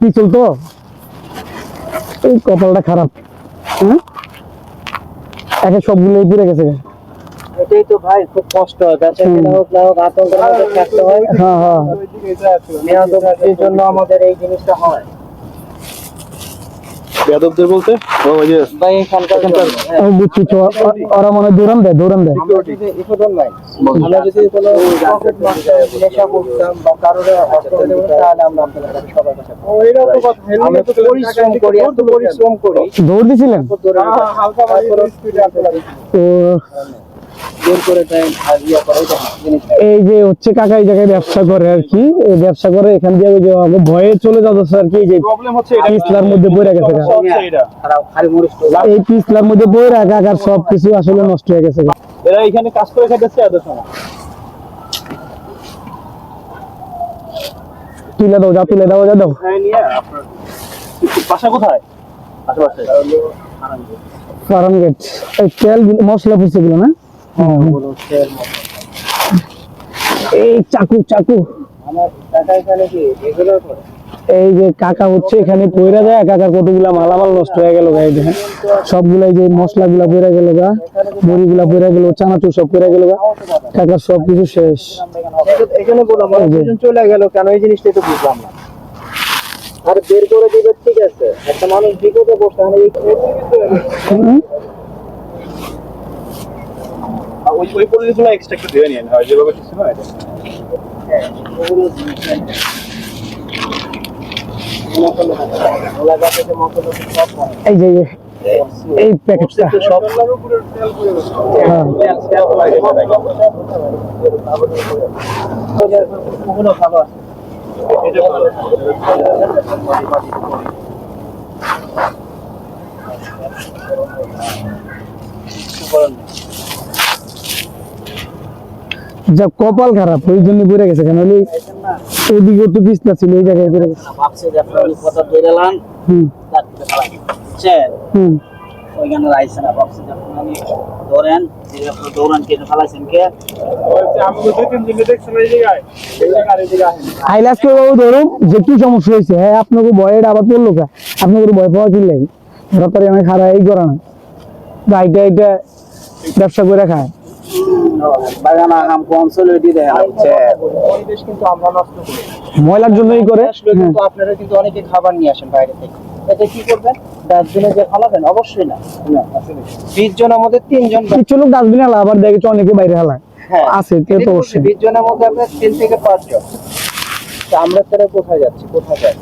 পিছল তো এই কপালটা খারাপ। হ্যাঁ একে সবগুলোই পুড়ে গেছে। এটাই তো ভাই খুব কষ্ট হয়, বেচা কেনা হোক না হোক আতঙ্কের মধ্যে থাকতে হয়। হ্যাঁ হ্যাঁ মেয়াদোপতির জন্য আমাদের এই জিনিসটা হয়। বেয়াদবদের বলতে ভাই এখানকার আমি বুঝছি তো, ওরা মনে হয় দৌড়ান দেয়। আমরা যদি কোনো পকেট নেশা করতাম বা কারোর হসপিটালে দেবো, তাহলে আমরা আপনাদের কাছে সবার কাছে আমরা পরিশ্রম করি। দৌড় দিছিলেন এই যে হচ্ছে কাকা এই জায়গায় ব্যবসা করে আর কি, এই ব্যবসা করে এখান দিয়ে ভয়ে চলে যাচ্ছে আর কি। এই যে পিছলার মধ্যে পড়ে গেছে, এই পিছলার মধ্যে পড়ে কাকার সবকিছু আসলে নষ্ট হয়ে গেছে। এরা এখানে কাজ করে খাইতেছে এদের সময়। তুলে দাও, যা তুলে দাও, যা দাও। বাসা কোথায়? আশেপাশে ফার্ম গেট। এই তেল মশলা পুষে গুলো না, এই চাকু চাকু এই যে কাকা হচ্ছে এখানে পয়রা যায়, কাকার কতগুলা মালামাল নষ্ট হয়ে গেল গায়ে। দেখেন সবগুলাই যে মশলা গুলা পয়রা গেল গা, বড়ি গুলা পয়রা গেল, চানাচুর সব পয়রা গেল গা, কাকার সবকিছু শেষ। এখানে বললাম চলে গেল কেন, এই জিনিসটা তো বুঝলাম না। আর বের করে দিবে ঠিক আছে, একটা মানুষ বিপদে বসে ওই পলিগুলো এক্সট্রা একটু ধুয়ে নিয়ে হয় যেভাবে ছিল না এটা। এই যে এই প্যাকেটটা যা কপাল খারাপ, ওই জন্য পড়ে গেছে। কেন ওদিকে তো পিছলা ছিল, এই জায়গায় পড়ে গেছে। ওইখানে রাইছে না ভাবছি যখন আমি ধরেন দৌড়ান কেটে ফেলাইছেন কে আইলাস করে বাবু ধরুন যে কি সমস্যা হয়েছে। হ্যাঁ আপনাকে ভয়ের আবার পড়লো কা, আপনাকে ভয় পাওয়া কি লাগে? তাড়াতাড়ি আমি খারাপ এই করা না, গাইটা এটা ব্যবসা করে খায়। বাগানা হাম অঞ্চলে দিয়ে দেয় পরিবেশ কিন্তু আমরা নষ্ট করি, ময়লার জন্যই করে। কিন্তু আপনারা কিন্তু অনেকে খাবার নিয়ে আসেন বাইরে থেকে, এটা কি করবেন? ডাস্টবিনে যে ফেলাবেন? অবশ্যই না। 20 জনের মধ্যে 3 জন কিছু লোক ডাস্টবিনে হালা, আবার দেখেছি অনেকে বাইরে হালায় আছে। 20 জনের মধ্যে আপনার 3 থেকে 5 জন। আমরা তারা কোথায় যাচ্ছি, কোথায় যাই?